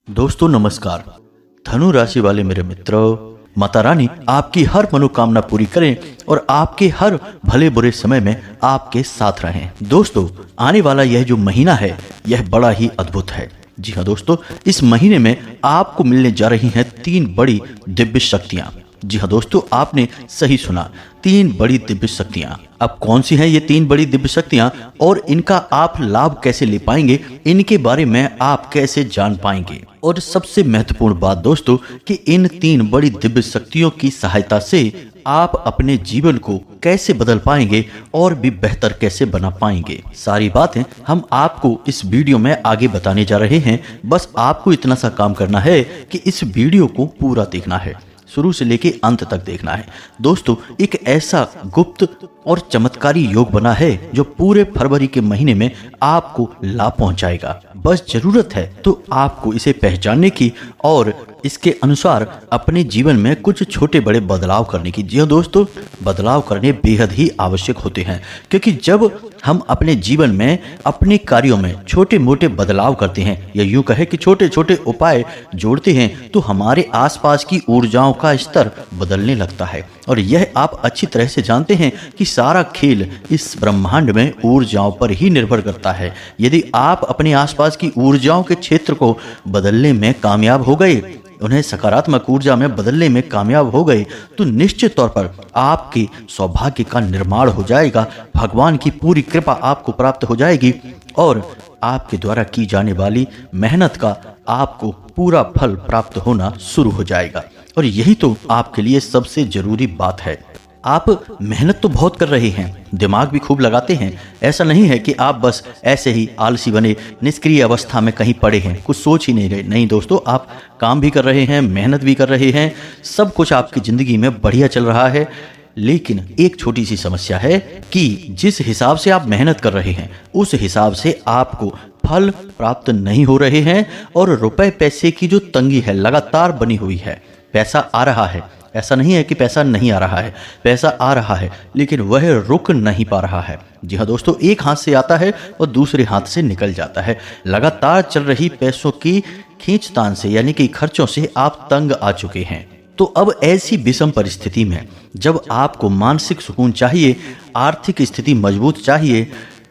दोस्तों नमस्कार। धनु राशि वाले मेरे मित्रों, माता रानी आपकी हर मनोकामना पूरी करें और आपके हर भले बुरे समय में आपके साथ रहें। दोस्तों, आने वाला यह जो महीना है यह बड़ा ही अद्भुत है। जी हाँ दोस्तों, इस महीने में आपको मिलने जा रही हैं 3 बड़ी दिव्य शक्तियाँ। जी हाँ दोस्तों, आपने सही सुना, 3 बड़ी दिव्य शक्तियाँ। अब कौन सी हैं ये 3 बड़ी दिव्य शक्तियाँ और इनका आप लाभ कैसे ले पाएंगे, इनके बारे में आप कैसे जान पाएंगे। और सबसे महत्वपूर्ण बात दोस्तों कि इन 3 बड़ी दिव्य शक्तियों की सहायता से आप अपने जीवन को कैसे बदल पाएंगे और भी बेहतर कैसे बना पाएंगे, सारी बातें हम आपको इस वीडियो में आगे बताने जा रहे हैं। बस आपको इतना सा काम करना है कि इस वीडियो को पूरा देखना है, शुरू से लेके अंत तक देखना है। दोस्तों, एक ऐसा गुप्त और चमत्कारी योग बना है जो पूरे फरवरी के महीने में आपको लाभ पहुंचाएगा। बस जरूरत है तो आपको इसे पहचानने की और इसके अनुसार अपने जीवन में कुछ छोटे बड़े बदलाव करने की। जी हाँ दोस्तों, बदलाव करने बेहद ही आवश्यक होते हैं, क्योंकि जब हम अपने जीवन में अपने कार्यों में छोटे मोटे बदलाव करते हैं या यूं कहे कि छोटे छोटे उपाय जोड़ते हैं तो हमारे आसपास की ऊर्जाओं का स्तर बदलने लगता है। और यह आप अच्छी तरह से जानते हैं कि सारा खेल इस ब्रह्मांड में ऊर्जाओं पर ही निर्भर करता है। यदि आप अपने आसपास की ऊर्जाओं के क्षेत्र को बदलने में कामयाब हो गए, उन्हें सकारात्मक ऊर्जा में बदलने में कामयाब हो गए, तो निश्चित तौर पर आपके सौभाग्य का निर्माण हो जाएगा। भगवान की पूरी कृपा आपको प्राप्त हो जाएगी और आपके द्वारा की जाने वाली मेहनत का आपको पूरा फल प्राप्त होना शुरू हो जाएगा। और यही तो आपके लिए सबसे जरूरी बात है। आप मेहनत तो बहुत कर रहे हैं, दिमाग भी खूब लगाते हैं। ऐसा नहीं है कि आप बस ऐसे ही आलसी बने निष्क्रिय अवस्था में कहीं पड़े हैं, कुछ सोच ही नहीं रहे। नहीं दोस्तों, आप काम भी कर रहे हैं, मेहनत भी कर रहे हैं, सब कुछ आपकी ज़िंदगी में बढ़िया चल रहा है। लेकिन एक छोटी सी समस्या है कि जिस हिसाब से आप मेहनत कर रहे हैं उस हिसाब से आपको फल प्राप्त नहीं हो रहे हैं और रुपए पैसे की जो तंगी है लगातार बनी हुई है। पैसा आ रहा है, ऐसा नहीं है कि पैसा नहीं आ रहा है, पैसा आ रहा है लेकिन वह रुक नहीं पा रहा है। जी हाँ दोस्तों, एक हाथ से आता है और दूसरे हाथ से निकल जाता है। लगातार चल रही पैसों की खींचतान से यानी कि खर्चों से आप तंग आ चुके हैं। तो अब ऐसी विषम परिस्थिति में जब आपको मानसिक सुकून चाहिए, आर्थिक स्थिति मजबूत चाहिए,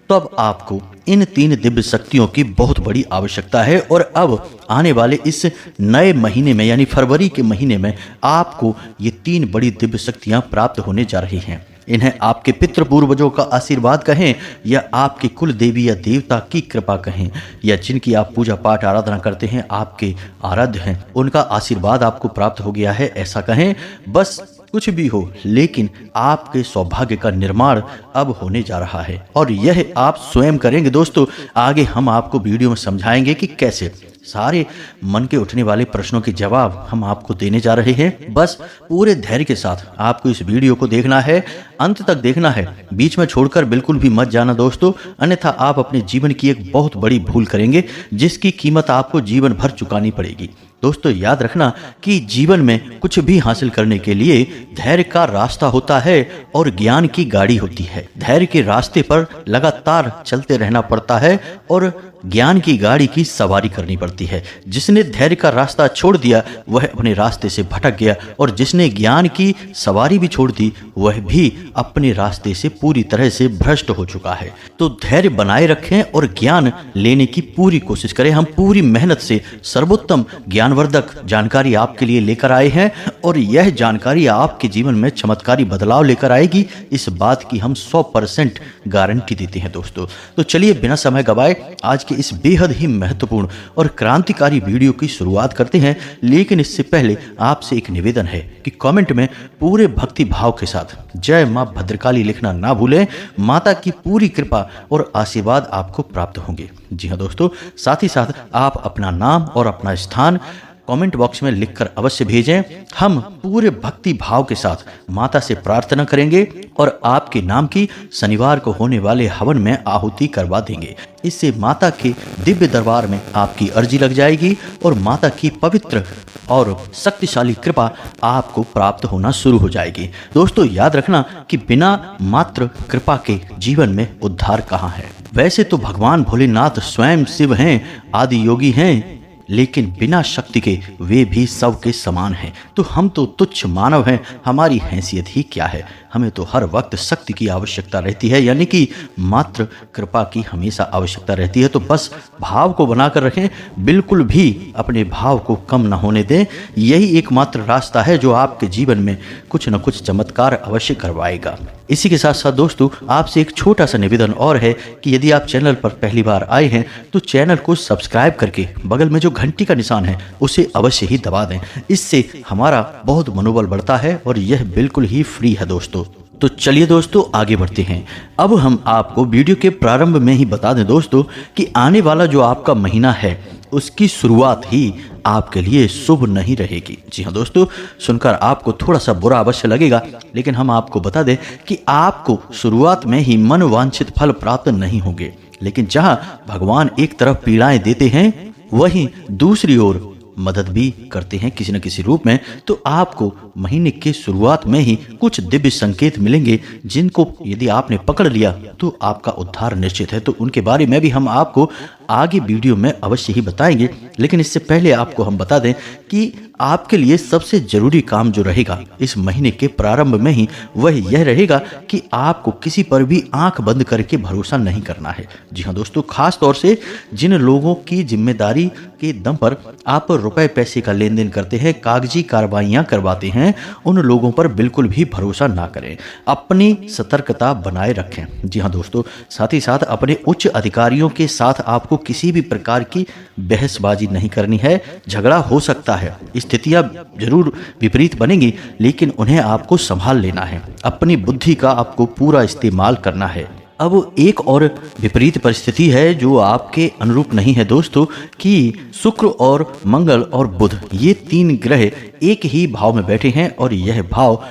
तब आपको इन 3 दिव्य शक्तियों की बहुत बड़ी आवश्यकता है। और अब आने वाले इस नए महीने में यानी फरवरी के महीने में आपको ये 3 बड़ी दिव्य शक्तियां प्राप्त होने जा रही हैं। इन्हें आपके पितृ पूर्वजों का आशीर्वाद कहें या आपके कुल देवी या देवता की कृपा कहें या जिनकी आप पूजा पाठ आराधना करते हैं, आपके आराध्य हैं, उनका आशीर्वाद आपको प्राप्त हो गया है, ऐसा कहें। बस कुछ भी हो, लेकिन आपके सौभाग्य का निर्माण अब होने जा रहा है और यह आप स्वयं करेंगे। दोस्तों, आगे हम आपको वीडियो में समझाएंगे कि कैसे। सारे मन के उठने वाले प्रश्नों के जवाब हम आपको देने जा रहे हैं। बस पूरे धैर्य के साथ आपको इस वीडियो को देखना है, अंत तक देखना है, बीच में छोड़कर बिल्कुल भी मत जाना दोस्तों, अन्यथा आप अपने जीवन की एक बहुत बड़ी भूल करेंगे जिसकी कीमत आपको जीवन भर चुकानी पड़ेगी। दोस्तों, याद रखना कि जीवन में कुछ भी हासिल करने के लिए धैर्य का रास्ता होता है और ज्ञान की गाड़ी होती है। धैर्य के रास्ते पर लगातार चलते रहना पड़ता है और ज्ञान की गाड़ी की सवारी करनी पड़ती है। जिसने धैर्य का रास्ता छोड़ दिया वह अपने रास्ते से भटक गया और जिसने ज्ञान की सवारी भी छोड़ दी वह भी अपने रास्ते से पूरी तरह से भ्रष्ट हो चुका है। तो धैर्य बनाए रखें और ज्ञान लेने की पूरी कोशिश करें। हम पूरी मेहनत से सर्वोत्तम ज्ञानवर्धक जानकारी आपके लिए लेकर आए हैं और यह जानकारी आपके जीवन में चमत्कारी बदलाव लेकर आएगी, इस बात की हम 100% गारंटी देते हैं दोस्तों। तो चलिए बिना समय गवाए आज के इस बेहद ही महत्वपूर्ण और क्रांतिकारी वीडियो की शुरुआत करते हैं। लेकिन इससे पहले आपसे एक निवेदन है कि कमेंट में पूरे भक्ति भाव के साथ जय मां भद्रकाली लिखना ना भूलें। माता की पूरी कृपा और आशीर्वाद आपको प्राप्त होंगे। जी हाँ दोस्तों, साथ ही साथ आप अपना नाम और अपना स्थान कमेंट बॉक्स में लिखकर अवश्य भेजें। हम पूरे भक्ति भाव के साथ माता से प्रार्थना करेंगे और आपके नाम की शनिवार को होने वाले हवन में आहुति करवा देंगे। इससे माता के दिव्य दरबार में आपकी अर्जी लग जाएगी और माता की पवित्र और शक्तिशाली कृपा आपको प्राप्त होना शुरू हो जाएगी। दोस्तों, याद रखना कि बिना मात्र कृपा के जीवन में उद्धार कहाँ है। वैसे तो भगवान भोलेनाथ स्वयं शिव हैं, आदि योगी हैं, लेकिन बिना शक्ति के वे भी सब के समान हैं। तो हम तो तुच्छ मानव हैं, हमारी हैसियत ही क्या है। हमें तो हर वक्त शक्ति की आवश्यकता रहती है, यानी कि मात्र कृपा की हमेशा आवश्यकता रहती है। तो बस भाव को बनाकर रखें, बिल्कुल भी अपने भाव को कम न होने दें। यही एकमात्र रास्ता है जो आपके जीवन में कुछ न कुछ चमत्कार अवश्य करवाएगा। इसी के साथ साथ दोस्तों, आपसे एक छोटा सा निवेदन और है कि यदि आप चैनल पर पहली बार आए हैं तो चैनल को सब्सक्राइब करके बगल में जो घंटी का निशान है उसे अवश्य ही दबा दें। इससे हमारा बहुत मनोबल बढ़ता है और यह बिल्कुल ही फ्री है दोस्तों। तो चलिए दोस्तों, आगे बढ़ते हैं। अब हम आपको वीडियो के प्रारंभ में ही बता दें दोस्तों कि आने वाला जो आपका महीना है उसकी शुरुआत ही आपके लिए शुभ नहीं रहेगी। जी हाँ दोस्तों, सुनकर आपको थोड़ा सा बुरा अवश्य लगेगा, लेकिन हम आपको बता दें कि आपको शुरुआत में ही मनोवांछित फल प्राप्त नहीं होंगे। लेकिन जहां भगवान एक तरफ पीड़ाएं देते हैं, वहीं दूसरी ओर मदद भी करते हैं किसी न किसी रूप में। तो आपको महीने के शुरुआत में ही कुछ दिव्य संकेत मिलेंगे, जिनको यदि आपने पकड़ लिया तो आपका उद्धार निश्चित है। तो उनके बारे में भी हम आपको आगे वीडियो में अवश्य ही बताएंगे। लेकिन इससे पहले आपको हम बता दें कि आपके लिए सबसे जरूरी काम जो रहेगा इस महीने के प्रारंभ में ही, वह यह रहेगा कि आपको किसी पर भी आंख बंद करके भरोसा नहीं करना है। जी हाँ दोस्तों, खास तौर से जिन लोगों की जिम्मेदारी के दम पर आप रुपए पैसे का लेन देन करते हैं, कागजी कार्रवाइयां करवाते हैं, उन लोगों पर बिल्कुल भी भरोसा ना करें। अपनी सतर्कता बनाए रखें। जी हाँ दोस्तों, साथ ही साथ अपने उच्च अधिकारियों के साथ आपको किसी भी प्रकार की बहसबाजी नहीं करनी है। झगड़ा हो सकता है, स्थितियां जरूर विपरीत बनेंगी, लेकिन उन्हें आपको संभाल लेना है। अपनी बुद्धि का आपको पूरा इस्तेमाल करना है। अब एक और विपरीत परिस्थिति है जो आपके अनुरूप नहीं है दोस्तों, कि शुक्र और मंगल और बुध, ये तीन ग्रह एक ही भाव में बैठे हैं और यह भाव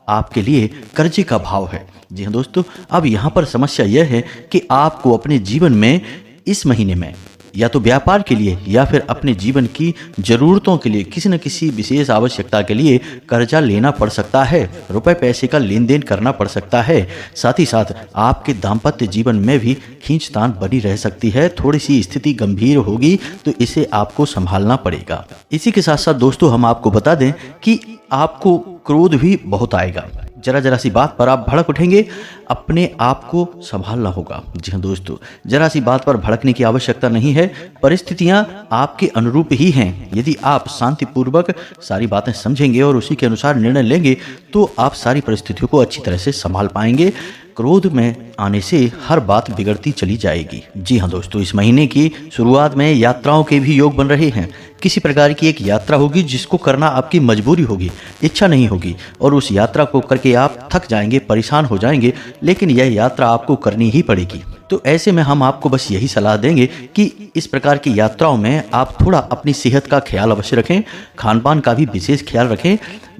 आपके लिए कर्जे का भाव है। जी हाँ दोस्तों, अब यहाँ पर समस्या यह है कि आपको अपने जीवन में इस महीने में या तो व्यापार के लिए या फिर अपने जीवन की जरूरतों के लिए किसी न किसी विशेष आवश्यकता के लिए कर्जा लेना पड़ सकता है, रुपए पैसे का लेन देन करना पड़ सकता है। साथ ही साथ आपके दाम्पत्य जीवन में भी खींचतान बनी रह सकती है। थोड़ी सी स्थिति गंभीर होगी तो इसे आपको संभालना पड़ेगा। इसी के साथ साथ दोस्तों, हम आपको बता दें कि आपको क्रोध भी बहुत आएगा। जरा जरा सी बात पर आप भड़क उठेंगे, अपने आप को संभालना होगा। जी हाँ दोस्तों, जरा सी बात पर भड़कने की आवश्यकता नहीं है। परिस्थितियां आपके अनुरूप ही हैं। यदि आप शांतिपूर्वक सारी बातें समझेंगे और उसी के अनुसार निर्णय लेंगे तो आप सारी परिस्थितियों को अच्छी तरह से संभाल पाएंगे। क्रोध में आने से हर बात बिगड़ती चली जाएगी। जी हाँ दोस्तों, इस महीने की शुरुआत में यात्राओं के भी योग बन रहे हैं। किसी प्रकार की एक यात्रा होगी जिसको करना आपकी मजबूरी होगी, इच्छा नहीं होगी, और उस यात्रा को करके आप थक जाएंगे, परेशान हो जाएंगे, लेकिन यह यात्रा आपको करनी ही पड़ेगी। तो ऐसे में हम आपको बस यही सलाह देंगे कि इस प्रकार की यात्राओं में आप थोड़ा अपनी सेहत का ख्याल अवश्य रखें, खान पान का भी विशेष ख्याल रखें।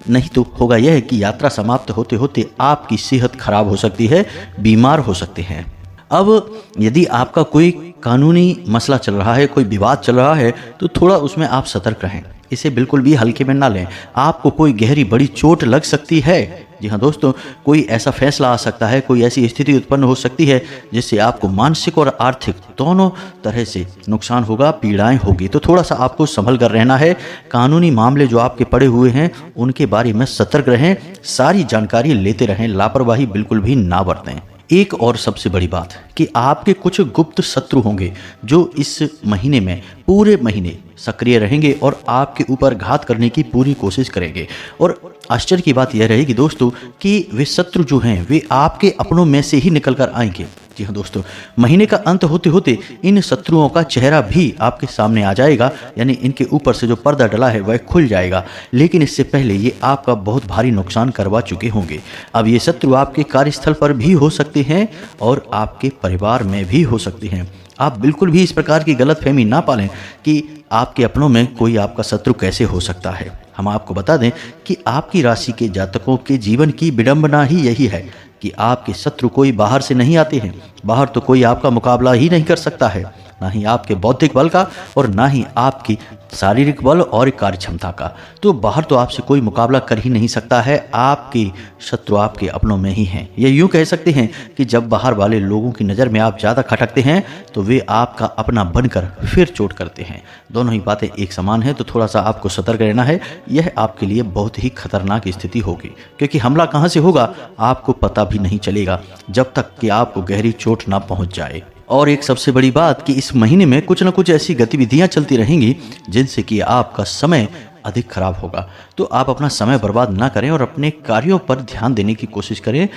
नहीं तो होगा यह कि यात्रा समाप्त होते होते आपकी सेहत खराब हो सकती है, बीमार हो सकते हैं। अब यदि आपका कोई कानूनी मसला चल रहा है, कोई विवाद चल रहा है, तो थोड़ा उसमें आप सतर्क रहें। इसे बिल्कुल भी हल्के में ना लें। आपको कोई गहरी बड़ी चोट लग सकती है। जी हाँ दोस्तों, कोई ऐसा फैसला आ सकता है, कोई ऐसी स्थिति उत्पन्न हो सकती है जिससे आपको मानसिक और आर्थिक दोनों तरह से नुकसान होगा, पीड़ाएं होगी। तो थोड़ा सा आपको संभल कर रहना है। कानूनी मामले जो आपके पड़े हुए हैं उनके बारे में सतर्क रहें, सारी जानकारी लेते रहें, लापरवाही बिल्कुल भी ना बरतें। एक और सबसे बड़ी बात कि आपके कुछ गुप्त शत्रु होंगे जो इस महीने में पूरे महीने सक्रिय रहेंगे और आपके ऊपर घात करने की पूरी कोशिश करेंगे। और आश्चर्य की बात यह रहेगी दोस्तों कि वे शत्रु जो हैं वे आपके अपनों में से ही निकल कर आएंगे। जी हाँ दोस्तों, महीने का अंत होते होते इन शत्रुओं का चेहरा भी आपके सामने आ जाएगा, यानी इनके ऊपर से जो पर्दा डला है वह खुल जाएगा। लेकिन इससे पहले ये आपका बहुत भारी नुकसान करवा चुके होंगे। अब ये शत्रु आपके कार्यस्थल पर भी हो सकते हैं और आपके परिवार में भी हो सकते हैं। आप बिल्कुल भी इस प्रकार की गलतफहमी ना पालें कि आपके अपनों में कोई आपका शत्रु कैसे हो सकता है। हम आपको बता दें कि आपकी राशि के जातकों के जीवन की विडंबना ही यही है कि आपके शत्रु कोई बाहर से नहीं आते हैं। बाहर तो कोई आपका मुकाबला ही नहीं कर सकता है। ना ही आपके बौद्धिक बल का और ना ही आपकी शारीरिक बल और कार्य क्षमता का। तो बाहर तो आपसे कोई मुकाबला कर ही नहीं सकता है, आपके शत्रु आपके अपनों में ही हैं। ये यूं कह सकते हैं कि जब बाहर वाले लोगों की नज़र में आप ज़्यादा खटकते हैं तो वे आपका अपना बनकर फिर चोट करते हैं। दोनों ही बातें एक समान हैं, तो थोड़ा सा आपको सतर्क रहना है। यह आपके लिए बहुत ही खतरनाक स्थिति होगी, क्योंकि हमला कहाँ से होगा आपको पता भी नहीं चलेगा जब तक कि आपको गहरी चोट ना पहुंच जाए। और एक सबसे बड़ी बात कि इस महीने में कुछ न कुछ ऐसी गतिविधियां चलती रहेंगी जिनसे कि आपका समय अधिक खराब होगा। तो आप अपना समय बर्बाद ना करें और अपने कार्यों पर ध्यान देने की कोशिश करें।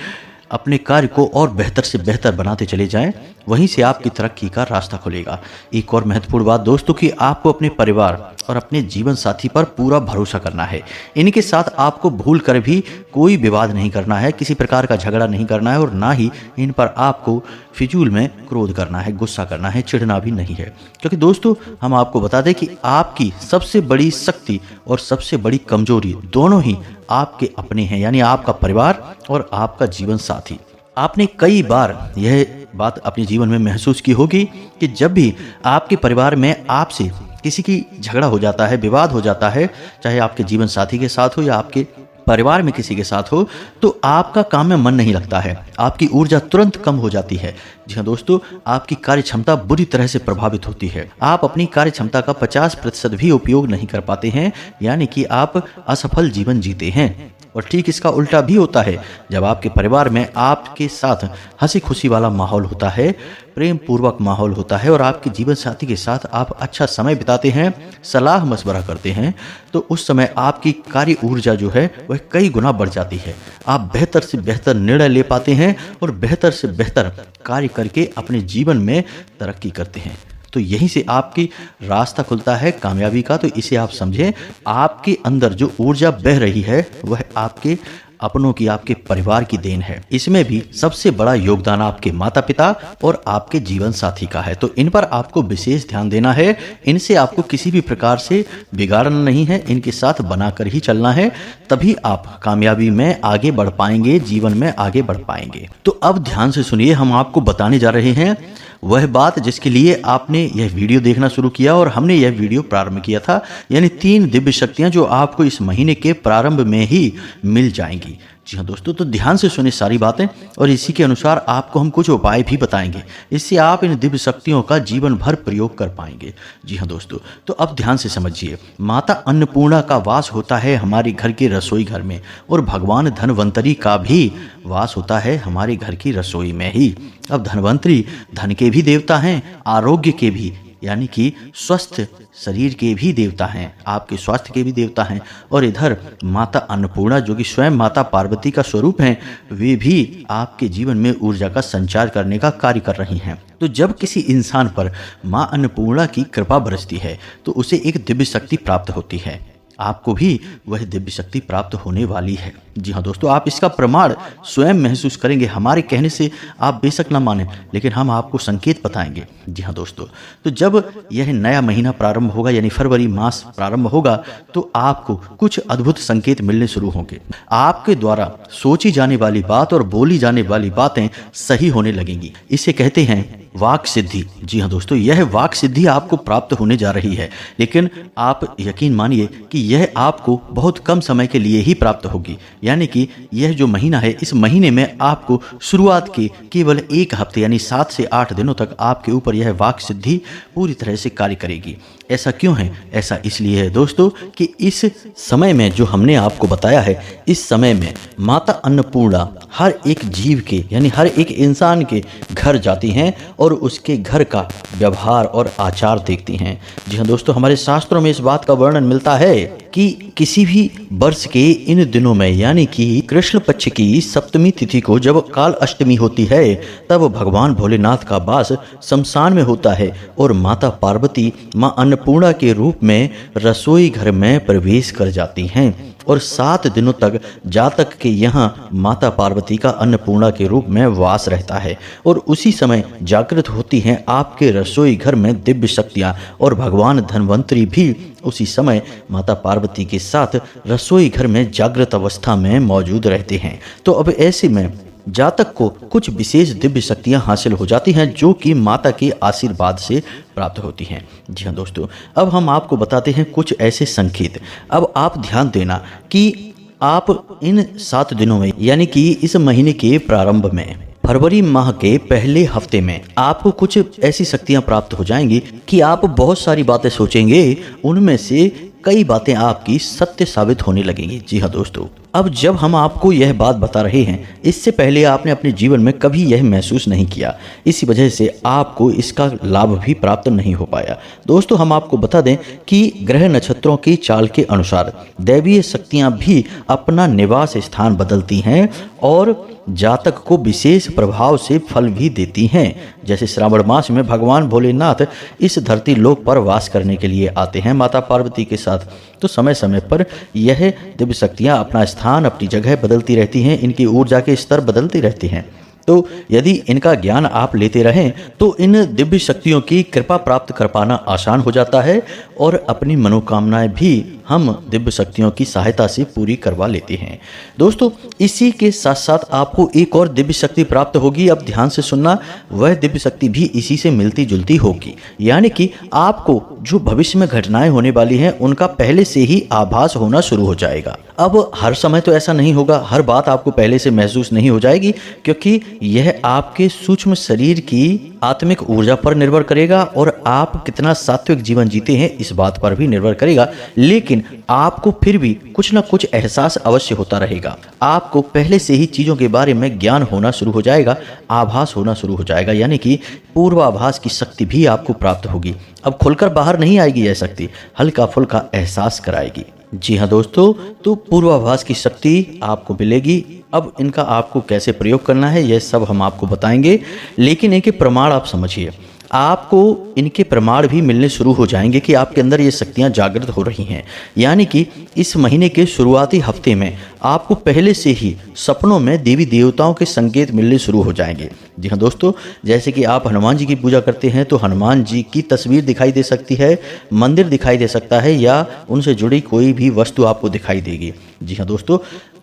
अपने कार्य को और बेहतर से बेहतर बनाते चले जाएं, वहीं से आपकी तरक्की का रास्ता खुलेगा। एक और महत्वपूर्ण बात दोस्तों कि आपको अपने परिवार और अपने जीवन साथी पर पूरा भरोसा करना है। इनके साथ आपको भूल कर भी कोई विवाद नहीं करना है, किसी प्रकार का झगड़ा नहीं करना है और ना ही इन पर आपको फिजूल में क्रोध करना है, गुस्सा करना है, चिढ़ना भी नहीं है। क्योंकि दोस्तों हम आपको बता दें कि आपकी सबसे बड़ी शक्ति और सबसे बड़ी कमजोरी दोनों ही आपके अपने हैं, यानी आपका परिवार और आपका जीवन साथी। आपने कई बार यह बात अपने जीवन में महसूस की होगी कि जब भी आपके परिवार में आपसे किसी की झगड़ा हो जाता है, विवाद हो जाता है, चाहे आपके जीवन साथी के साथ हो या आपके परिवार में किसी के साथ हो, तो आपका काम में मन नहीं लगता है, आपकी ऊर्जा तुरंत कम हो जाती है। जी हाँ दोस्तों, आपकी कार्य क्षमता बुरी तरह से प्रभावित होती है। आप अपनी कार्य क्षमता का 50% भी उपयोग नहीं कर पाते हैं, यानी कि आप असफल जीवन जीते हैं। और ठीक इसका उल्टा भी होता है। जब आपके परिवार में आपके साथ हंसी खुशी वाला माहौल होता है, प्रेम पूर्वक माहौल होता है और आपके जीवन साथी के साथ आप अच्छा समय बिताते हैं, सलाह मशवरा करते हैं, तो उस समय आपकी कार्य ऊर्जा जो है वह कई गुना बढ़ जाती है। आप बेहतर से बेहतर निर्णय ले पाते हैं और बेहतर से बेहतर कार्य करके अपने जीवन में तरक्की करते हैं। तो यहीं से आपकी रास्ता खुलता है कामयाबी का। तो इसे आप समझें, आपके अंदर जो ऊर्जा बह रही है वह आपके अपनों की, आपके परिवार की देन है। इसमें भी सबसे बड़ा योगदान आपके माता पिता और आपके जीवन साथी का है। तो इन पर आपको विशेष ध्यान देना है। इनसे आपको किसी भी प्रकार से बिगाड़ना नहीं है, इनके साथ बनाकर ही चलना है, तभी आप कामयाबी में आगे बढ़ पाएंगे, जीवन में आगे बढ़ पाएंगे। तो अब ध्यान से सुनिए, हम आपको बताने जा रहे हैं वह बात जिसके लिए आपने यह वीडियो देखना शुरू किया और हमने यह वीडियो प्रारंभ किया था, यानी 3 दिव्य शक्तियां जो आपको इस महीने के प्रारंभ में ही मिल जाएंगी। जी हाँ दोस्तों, तो ध्यान से सुनिए सारी बातें और इसी के अनुसार आपको हम कुछ उपाय भी बताएंगे, इससे आप इन दिव्य शक्तियों का जीवन भर प्रयोग कर पाएंगे। जी हाँ दोस्तों, तो अब ध्यान से समझिए। माता अन्नपूर्णा का वास होता है हमारे घर के रसोई घर में और भगवान धनवंतरी का भी वास होता है हमारे घर की रसोई में ही। अब धनवंतरी धन के भी देवता हैं, आरोग्य के भी, यानी कि स्वस्थ शरीर के भी देवता हैं, आपके स्वास्थ्य के भी देवता हैं। और इधर माता अन्नपूर्णा जो कि स्वयं माता पार्वती का स्वरूप हैं, वे भी आपके जीवन में ऊर्जा का संचार करने का कार्य कर रही हैं। तो जब किसी इंसान पर माँ अन्नपूर्णा की कृपा बरसती है तो उसे एक दिव्य शक्ति प्राप्त होती है। आपको भी वह दिव्य शक्ति प्राप्त होने वाली है। जी हाँ दोस्तों, आप इसका प्रमाण स्वयं महसूस करेंगे। हमारे कहने से आप बेशक ना माने, लेकिन हम आपको संकेत बताएंगे। जी हाँ दोस्तों, तो जब यह नया महीना प्रारंभ होगा, यानी फरवरी मास प्रारंभ होगा, तो आपको कुछ अद्भुत संकेत मिलने शुरू होंगे। आपके द्वारा सोची जाने वाली बात और बोली जाने वाली बातें सही होने लगेंगी। इसे कहते हैं वाक सिद्धि। जी हाँ दोस्तों, यह वाक सिद्धि आपको प्राप्त होने जा रही है, लेकिन आप यकीन मानिए कि यह आपको बहुत कम समय के लिए ही प्राप्त होगी। यानी कि यह जो महीना है, इस महीने में आपको शुरुआत के केवल 1 हफ्ते यानी 7 से 8 दिनों तक आपके ऊपर यह वाक सिद्धि पूरी तरह से कार्य करेगी। ऐसा क्यों है? ऐसा इसलिए है दोस्तों कि इस समय में जो हमने आपको बताया है, इस समय में माता अन्नपूर्णा हर एक जीव के, यानी हर एक इंसान के घर जाती हैं और उसके घर का व्यवहार और आचार देखती हैं। जी हाँ दोस्तों, हमारे शास्त्रों में इस बात का वर्णन मिलता है कि किसी भी वर्ष के इन दिनों में, यानी कि कृष्ण पक्ष की सप्तमी तिथि को जब काल अष्टमी होती है, तब भगवान भोलेनाथ का वास शमशान में होता है और माता पार्वती माँ अन्नपूर्णा के रूप में रसोई घर में प्रवेश कर जाती हैं और 7 दिनों तक जातक के यहाँ माता पार्वती का अन्नपूर्णा के रूप में वास रहता है। और उसी समय जागृत होती हैं आपके रसोई घर में दिव्य शक्तियाँ और भगवान धनवंतरी भी उसी समय माता पार्वती के साथ रसोई घर में जागृत अवस्था में मौजूद रहते हैं। तो अब ऐसे में जातक को कुछ विशेष दिव्य शक्तियां हासिल हो जाती हैं जो कि माता के आशीर्वाद से प्राप्त होती हैं। जी हाँ दोस्तों, अब हम आपको बताते हैं कुछ ऐसे संकेत। अब आप ध्यान देना कि आप इन 7 दिनों में, यानी कि इस महीने के प्रारंभ में, फरवरी माह के पहले हफ्ते में आपको कुछ ऐसी शक्तियां प्राप्त हो जाएंगी कि आप बहुत सारी बातें सोचेंगे, उनमें से कई बातें आपकी सत्य साबित होने लगेंगी। जी हाँ दोस्तों, अब जब हम आपको यह बात बता रहे हैं, इससे पहले आपने अपने जीवन में कभी यह महसूस नहीं किया, इसी वजह से आपको इसका लाभ भी प्राप्त नहीं हो पाया। दोस्तों, हम आपको बता दें कि ग्रह नक्षत्रों की चाल के अनुसार दैवीय शक्तियां भी अपना निवास स्थान बदलती हैं और जातक को विशेष प्रभाव से फल भी देती हैं। जैसे श्रावण मास में भगवान भोलेनाथ इस धरती लोक पर वास करने के लिए आते हैं माता पार्वती के साथ, तो समय समय पर यह दिव्य शक्तियां अपना स्थान, अपनी जगह बदलती रहती हैं, इनकी ऊर्जा के स्तर बदलते रहते हैं। तो यदि इनका ज्ञान आप लेते रहें तो इन दिव्य शक्तियों की कृपा प्राप्त कर पाना आसान हो जाता है और अपनी मनोकामनाएं भी हम दिव्य शक्तियों की सहायता से पूरी करवा लेते हैं। दोस्तों, इसी के साथ साथ आपको एक और दिव्य शक्ति प्राप्त होगी। अब ध्यान से सुनना, वह दिव्य शक्ति भी इसी से मिलती जुलती होगी, यानी कि आपको जो भविष्य में घटनाएं होने वाली हैं उनका पहले से ही आभास होना शुरू हो जाएगा। अब हर समय तो ऐसा नहीं होगा, हर बात आपको पहले से महसूस नहीं हो जाएगी, क्योंकि यह आपके सूक्ष्म शरीर की आत्मिक ऊर्जा पर निर्भर करेगा और आप कितना सात्विक जीवन जीते हैं इस बात पर भी निर्भर करेगा। लेकिन आपको फिर भी कुछ ना कुछ एहसास अवश्य होता रहेगा। आपको पहले से ही चीज़ों के बारे में ज्ञान होना शुरू हो जाएगा, आभास होना शुरू हो जाएगा, यानी कि पूर्वाभास की शक्ति भी आपको प्राप्त होगी। अब खुलकर बाहर नहीं आएगी यह शक्ति, हल्का फुल्का एहसास कराएगी। जी हाँ दोस्तों, तो पूर्वाभास की शक्ति आपको मिलेगी। अब इनका आपको कैसे प्रयोग करना है यह सब हम आपको बताएंगे, लेकिन इनके प्रमाण आप समझिए। आपको इनके प्रमाण भी मिलने शुरू हो जाएंगे कि आपके अंदर ये शक्तियां जागृत हो रही हैं, यानी कि इस महीने के शुरुआती हफ्ते में आपको पहले से ही सपनों में देवी देवताओं के संकेत मिलने शुरू हो जाएंगे। जी हाँ दोस्तों, जैसे कि आप हनुमान जी की पूजा करते हैं तो हनुमान जी की तस्वीर दिखाई दे सकती है, मंदिर दिखाई दे सकता है, या उनसे जुड़ी कोई भी वस्तु आपको दिखाई देगी। जी हाँ दोस्तों,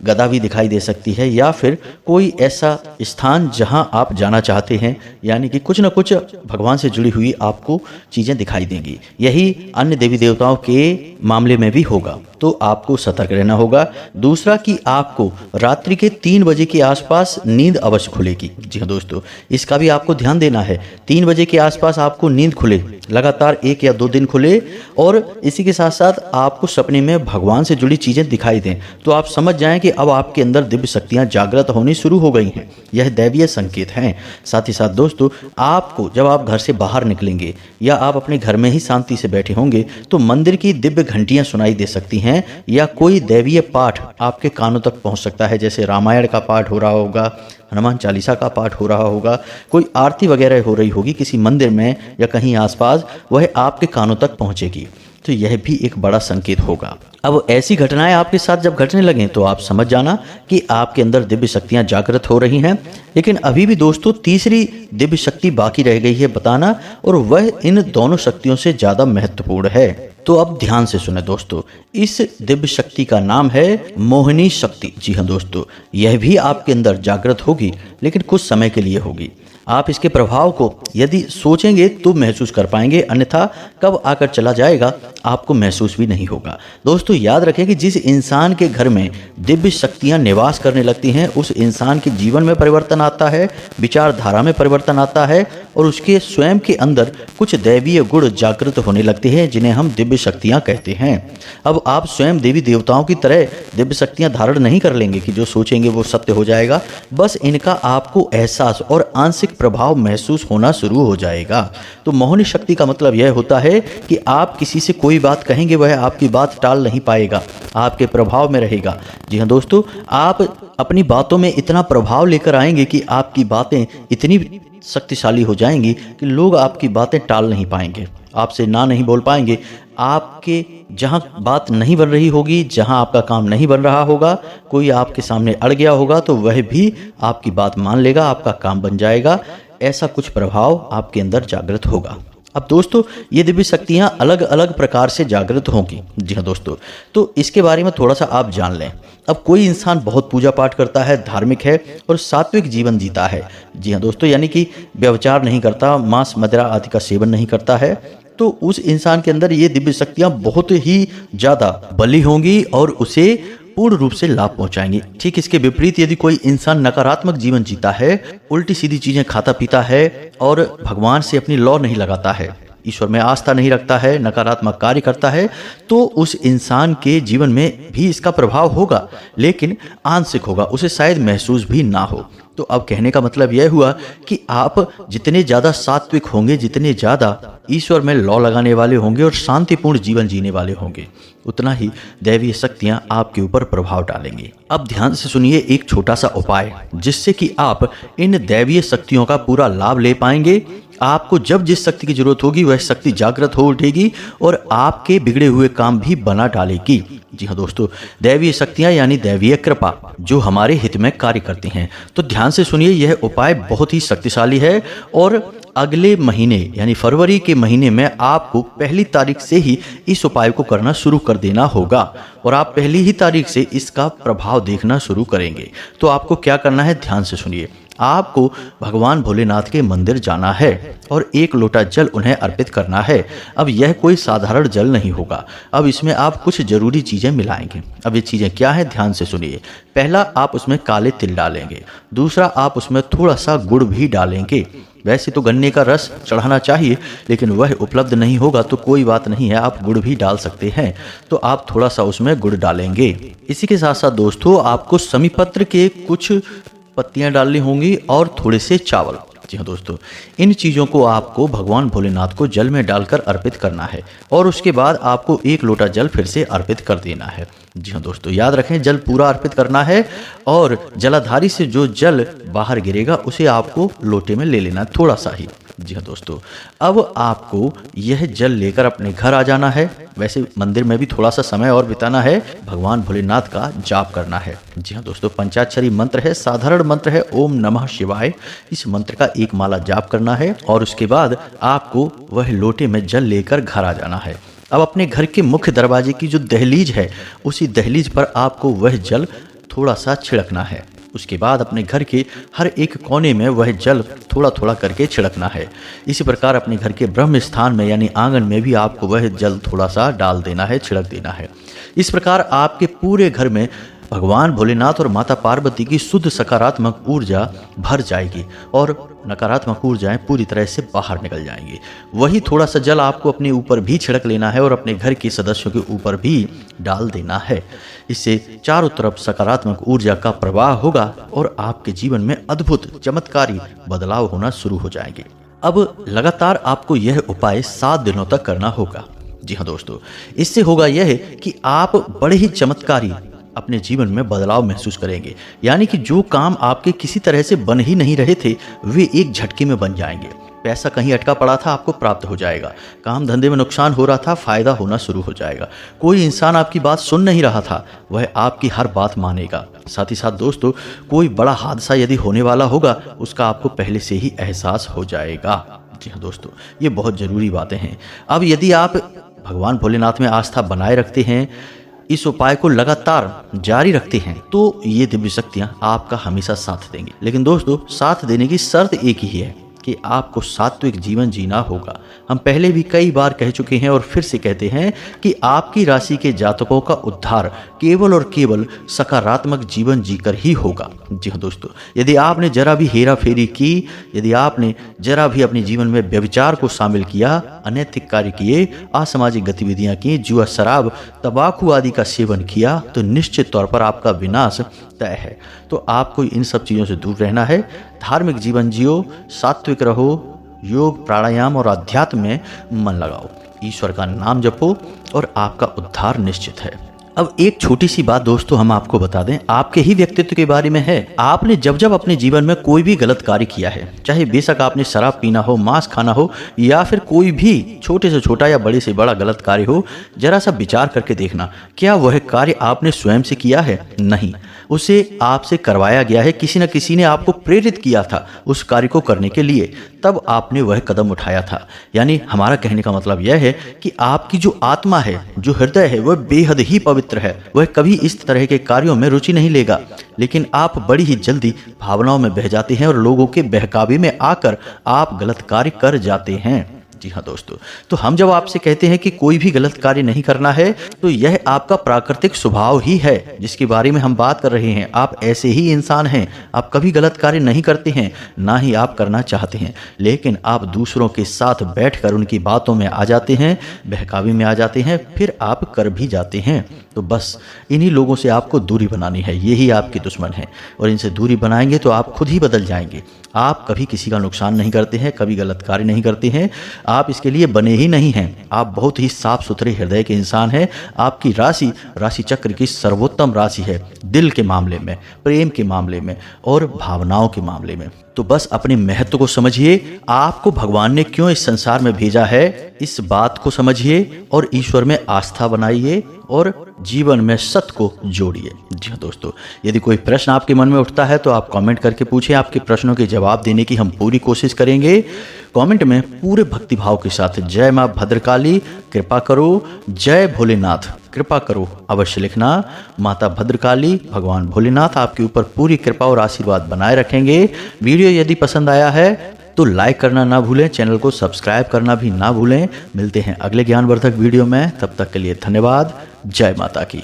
गदा भी दिखाई दे सकती है, या फिर कोई ऐसा स्थान जहां आप जाना चाहते हैं, यानी कि कुछ न कुछ भगवान से जुड़ी हुई आपको चीज़ें दिखाई देंगी। यही अन्य देवी देवताओं के मामले में भी होगा, तो आपको सतर्क रहना होगा। दूसरा कि आपको रात्रि के 3 बजे के आसपास नींद अवश्य खुलेगी। जी हाँ दोस्तों, इसका भी आपको ध्यान देना है। 3 बजे के आसपास आपको नींद खुले, लगातार 1 या 2 दिन खुले, और इसी के साथ साथ आपको सपने में भगवान से जुड़ी चीज़ें दिखाई दें, तो आप समझ जाएं कि अब आपके अंदर दिव्य शक्तियां जागृत होनी शुरू हो गई हैं। यह दैवीय संकेत हैं। साथ ही साथ दोस्तों, आपको जब आप घर से बाहर निकलेंगे या आप अपने घर में ही शांति से बैठे होंगे तो मंदिर की दिव्य घंटियां सुनाई दे सकती हैं, या कोई दैवीय पाठ आपके कानों तक पहुंच सकता है। जैसे रामायण का पाठ हो रहा होगा, हनुमान चालीसा का पाठ हो रहा होगा, कोई आरती वगैरह हो रही होगी किसी मंदिर में या कहीं आसपास, वह आपके कानों तक पहुंचेगी। तो यह भी एक बड़ा संकेत होगा। अब ऐसी घटनाएं आपके साथ जब घटने लगें तो आप समझ जाना कि आपके अंदर दिव्य शक्तियां जागृत हो रही हैं। लेकिन अभी भी दोस्तों, तीसरी दिव्य शक्ति बाकी रह गई है बताना, और वह इन दोनों शक्तियों से ज़्यादा महत्वपूर्ण है। तो अब ध्यान से सुने दोस्तों, इस दिव्य शक्ति का नाम है मोहिनी शक्ति। जी हाँ दोस्तों, यह भी आपके अंदर जागृत होगी, लेकिन कुछ समय के लिए होगी। आप इसके प्रभाव को यदि सोचेंगे तो महसूस कर पाएंगे, अन्यथा कब आकर चला जाएगा आपको महसूस भी नहीं होगा। दोस्तों, याद रखें कि जिस इंसान के घर में दिव्य शक्तियां निवास करने लगती हैं उस इंसान के जीवन में परिवर्तन आता है, विचारधारा में परिवर्तन आता है, और उसके स्वयं के अंदर कुछ दैवीय गुण जागृत होने लगते हैं जिन्हें हम दिव्य शक्तियां कहते हैं। अब आप स्वयं देवी देवताओं की तरह दिव्य शक्तियां धारण नहीं कर लेंगे कि जो सोचेंगे वो सत्य हो जाएगा, बस इनका आपको एहसास और आंशिक प्रभाव महसूस होना शुरू हो जाएगा। तो मोहिनी शक्ति का मतलब यह होता है कि आप किसी से कोई बात कहेंगे, वह आपकी बात टाल नहीं पाएगा, आपके प्रभाव में रहेगा। जी हाँ दोस्तों, आप अपनी बातों में इतना प्रभाव लेकर आएंगे कि आपकी बातें इतनी शक्तिशाली हो जाएंगी कि लोग आपकी बातें टाल नहीं पाएंगे, आपसे ना नहीं बोल पाएंगे। आपके जहाँ बात नहीं बन रही होगी, जहाँ आपका काम नहीं बन रहा होगा, कोई आपके सामने अड़ गया होगा तो वह भी आपकी बात मान लेगा, आपका काम बन जाएगा। ऐसा कुछ प्रभाव आपके अंदर जागृत होगा। अब दोस्तों, ये दिव्य शक्तियाँ अलग अलग प्रकार से जागृत होंगी। जी हाँ दोस्तों, तो इसके बारे में थोड़ा सा आप जान लें। अब कोई इंसान बहुत पूजा पाठ करता है, धार्मिक है और सात्विक जीवन जीता है, जी हाँ दोस्तों, यानी कि व्यभिचार नहीं करता, मांस मदिरा आदि का सेवन नहीं करता है, तो उस इंसान के अंदर ये दिव्य शक्तियां बहुत ही ज्यादा बली होंगी और उसे पूर्ण रूप से लाभ पहुंचाएंगी। ठीक इसके विपरीत यदि कोई इंसान नकारात्मक जीवन जीता है, उल्टी सीधी चीजें खाता पीता है और भगवान से अपनी लौ नहीं लगाता है, ईश्वर में आस्था नहीं रखता है, नकारात्मक कार्य करता है, तो उस इंसान के जीवन में भी इसका प्रभाव होगा, लेकिन आंशिक होगा, उसे शायद महसूस भी ना हो। तो अब कहने का मतलब यह हुआ कि आप जितने ज़्यादा सात्विक होंगे, जितने ज़्यादा ईश्वर में लौ लगाने वाले होंगे और शांतिपूर्ण जीवन जीने वाले होंगे, उतना ही दैवीय शक्तियां आपके ऊपर प्रभाव डालेंगी। अब ध्यान से सुनिए एक छोटा सा उपाय, जिससे कि आप इन दैवीय शक्तियों का पूरा लाभ ले पाएंगे। आपको जब जिस शक्ति की जरूरत होगी वह शक्ति जागृत हो उठेगी और आपके बिगड़े हुए काम भी बना डालेगी। जी हाँ दोस्तों, दैवीय शक्तियां यानी दैवीय कृपा जो हमारे हित में कार्य करती हैं। तो ध्यान से सुनिए, यह उपाय बहुत ही शक्तिशाली है और अगले महीने यानी फरवरी के महीने में आपको पहली तारीख से ही इस उपाय को करना शुरू कर देना होगा और आप पहली ही तारीख से इसका प्रभाव देखना शुरू करेंगे। तो आपको क्या करना है, ध्यान से सुनिए। आपको भगवान भोलेनाथ के मंदिर जाना है और 1 लोटा जल उन्हें अर्पित करना है। अब यह कोई साधारण जल नहीं होगा, अब इसमें आप कुछ जरूरी चीजें मिलाएंगे। अब ये चीजें क्या हैं, ध्यान से सुनिए। पहला, आप उसमें काले तिल डालेंगे। दूसरा, आप उसमें थोड़ा सा गुड़ भी डालेंगे। वैसे तो गन्ने का रस चढ़ाना चाहिए, लेकिन वह उपलब्ध नहीं होगा तो कोई बात नहीं है, आप गुड़ भी डाल सकते हैं। तो आप थोड़ा सा उसमें गुड़ डालेंगे। इसी के साथ साथ दोस्तों, आपको समीपत्र के कुछ पत्तियां डालनी होंगी और थोड़े से चावल। जी हाँ दोस्तों, इन चीज़ों को आपको भगवान भोलेनाथ को जल में डालकर अर्पित करना है और उसके बाद आपको 1 लोटा जल फिर से अर्पित कर देना है। जी हाँ दोस्तों, याद रखें, जल पूरा अर्पित करना है और जलाधारी से जो जल बाहर गिरेगा उसे आपको लोटे में ले लेना है, थोड़ा सा ही। जी हाँ दोस्तों, अब आपको यह जल लेकर अपने घर आ जाना है। वैसे मंदिर में भी थोड़ा सा समय और बिताना है, भगवान भोलेनाथ का जाप करना है। जी हाँ दोस्तों, पंचाक्षरी मंत्र है, साधारण मंत्र है, ओम नमः शिवाय। इस मंत्र का 1 माला जाप करना है और उसके बाद आपको वह लोटे में जल लेकर घर आ जाना है। अब अपने घर के मुख्य दरवाजे की जो दहलीज है, उसी दहलीज पर आपको वह जल थोड़ा सा छिड़कना है। उसके बाद अपने घर के हर एक कोने में वह जल थोड़ा थोड़ा करके छिड़कना है। इसी प्रकार अपने घर के ब्रह्म स्थान में यानी आंगन में भी आपको वह जल थोड़ा सा डाल देना है, छिड़क देना है। इस प्रकार आपके पूरे घर में भगवान भोलेनाथ और माता पार्वती की शुद्ध सकारात्मक ऊर्जा भर जाएगी और नकारात्मक ऊर्जाएं पूरी तरह से बाहर निकल जाएंगी। वही थोड़ा सा जल आपको अपने ऊपर भी छिड़क लेना है और अपने घर के सदस्यों के ऊपर भी डाल देना है। इससे चारों तरफ सकारात्मक ऊर्जा का प्रवाह होगा और आपके जीवन में अद्भुत चमत्कारी बदलाव होना शुरू हो जाएंगे। अब लगातार आपको यह उपाय 7 दिनों तक करना होगा। जी हाँ दोस्तों, इससे होगा यह कि आप बड़े ही चमत्कारी अपने जीवन में बदलाव महसूस करेंगे। यानी कि जो काम आपके किसी तरह से बन ही नहीं रहे थे, वे एक झटके में बन जाएंगे। पैसा कहीं अटका पड़ा था, आपको प्राप्त हो जाएगा। काम धंधे में नुकसान हो रहा था, फायदा होना शुरू हो जाएगा। कोई इंसान आपकी बात सुन नहीं रहा था, वह आपकी हर बात मानेगा। साथ ही साथ दोस्तों, कोई बड़ा हादसा यदि होने वाला होगा, उसका आपको पहले से ही एहसास हो जाएगा। जी हाँ दोस्तों, ये बहुत ज़रूरी बातें हैं। अब यदि आप भगवान भोलेनाथ में आस्था बनाए रखते हैं, इस उपाय को लगातार जारी रखते हैं, तो ये दिव्य शक्तियां आपका हमेशा साथ देंगी। लेकिन दोस्तों, साथ देने की शर्त एक ही है कि आपको सात्विक जीवन जीना होगा। हम पहले भी कई बार कह चुके हैं और फिर से कहते हैं कि आपकी राशि के जातकों का उद्धार केवल और केवल सकारात्मक जीवन जीकर ही होगा। जी हाँ दोस्तों, यदि आपने जरा भी हेरा फेरी की, यदि आपने जरा भी अपने जीवन में व्यभिचार को शामिल किया, अनैतिक कार्य किए, असामाजिक गतिविधियां की, जुआ, शराब, तंबाकू आदि का सेवन किया, तो निश्चित तौर पर आपका विनाश तय है। तो आपको इन सब चीज़ों से दूर रहना है। धार्मिक जीवन जियो, सात्विक रहो, योग, प्राणायाम और अध्यात्म में मन लगाओ, ईश्वर का नाम जपो और आपका उद्धार निश्चित है। अब एक छोटी सी बात दोस्तों हम आपको बता दें, आपके ही व्यक्तित्व के बारे में है। आपने जब जब अपने जीवन में कोई भी गलत कार्य किया है, चाहे बेशक आपने शराब पीना हो, मांस खाना हो या फिर कोई भी छोटे से छोटा या बड़े से बड़ा गलत कार्य हो, जरा सा विचार करके देखना, क्या वह कार्य आपने स्वयं से किया है? नहीं, उसे आपसे करवाया गया है। किसी न किसी ने आपको प्रेरित किया था उस कार्य को करने के लिए। तब आपने वह कदम उठाया था। यानी हमारा कहने का मतलब यह है कि आपकी जो आत्मा है, जो हृदय है, वह बेहद ही पवित्र है। वह कभी इस तरह के कार्यों में रुचि नहीं लेगा, लेकिन आप बड़ी ही जल्दी भावनाओं में बह जाते हैं और लोगों के बहकावे में आकर आप गलत कार्य कर जाते हैं। जी हाँ दोस्तों, तो हम जब आपसे कहते हैं कि कोई भी गलत कार्य नहीं करना है, तो यह आपका प्राकृतिक स्वभाव ही है जिसके बारे में हम बात कर रहे हैं। आप ऐसे ही इंसान हैं, आप कभी गलत कार्य नहीं करते हैं, ना ही आप करना चाहते हैं, लेकिन आप दूसरों के साथ बैठकर उनकी बातों में आ जाते हैं, बहकावे में आ जाते हैं, फिर आप कर भी जाते हैं। तो बस इन्हीं लोगों से आपको दूरी बनानी है, यही आपके दुश्मन हैं, और इनसे दूरी बनाएंगे तो आप खुद ही बदल जाएंगे। आप कभी किसी का नुकसान नहीं करते हैं, कभी गलत कार्य नहीं करते हैं, आप इसके लिए बने ही नहीं हैं। आप बहुत ही साफ सुथरे हृदय के इंसान हैं। आपकी राशि चक्र की सर्वोत्तम राशि है, दिल के मामले में, प्रेम के मामले में और भावनाओं के मामले में। तो बस अपने महत्व को समझिए, आपको भगवान ने क्यों इस संसार में भेजा है, इस बात को समझिए और ईश्वर में आस्था बनाइए और जीवन में सत्य को जोड़िए। जी हाँ दोस्तों, यदि कोई प्रश्न आपके मन में उठता है तो आप कमेंट करके पूछें। आपके प्रश्नों के जवाब देने की हम पूरी कोशिश करेंगे। कमेंट में पूरे भक्तिभाव के साथ जय माँ भद्रकाली कृपा करो, जय भोलेनाथ कृपा करो अवश्य लिखना। माता भद्रकाली, भगवान भोलेनाथ आपके ऊपर पूरी कृपा और आशीर्वाद बनाए रखेंगे। वीडियो यदि पसंद आया है तो लाइक करना ना भूलें, चैनल को सब्सक्राइब करना भी ना भूलें। मिलते हैं अगले ज्ञानवर्धक वीडियो में, तब तक के लिए धन्यवाद। जय माता की।